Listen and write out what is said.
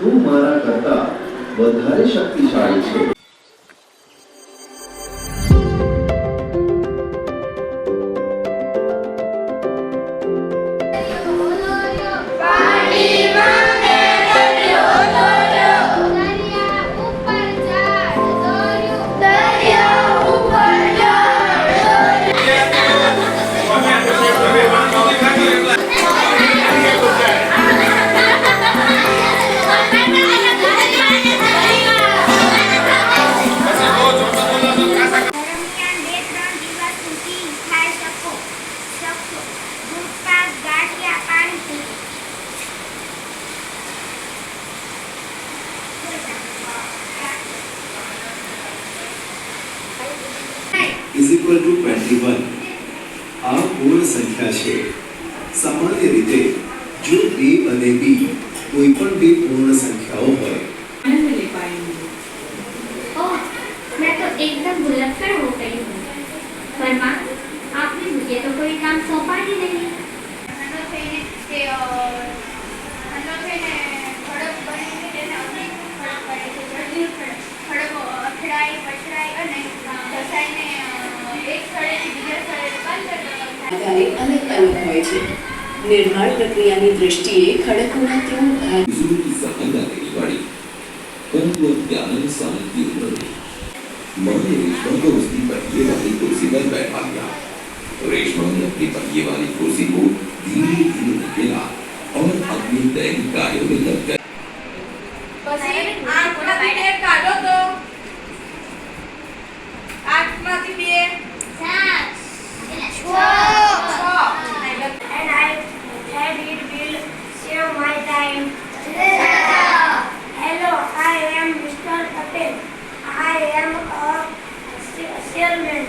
તું મારા કરતા વધારે શક્તિશાળી છે. is equal to 21. આ પૂર્ણ સંખ્યા છે. સામાન્ય રીતે જો a અને b કોઈ પણ બે પૂર્ણ સંખ્યાઓ હોય. ओह, मैं तो एकदम भुलक्कड़ हो गई हूँ। पर माँ, आपने मुझे तो कोई काम सौंपा ही नहीं। અલગ અલગ હોય છે. નિર્માણ પ્રક્રિયાની દ્રષ્ટિએ ખડકોના 3 ભાગ की सहायता लेने वाली परंतु अज्ञान साल की उम्र में माँ ने रेशमा को उसकी पहिए वाली कुर्सी पर बैठा दिया. रेशमा ने अपनी पहिए वाली कुर्सी को धीरे धीरे निकेला और अपने दैनिक कार्यों में लग गया. And I said it will save my time. Hello, I am Mr. Patel. I am a salesman.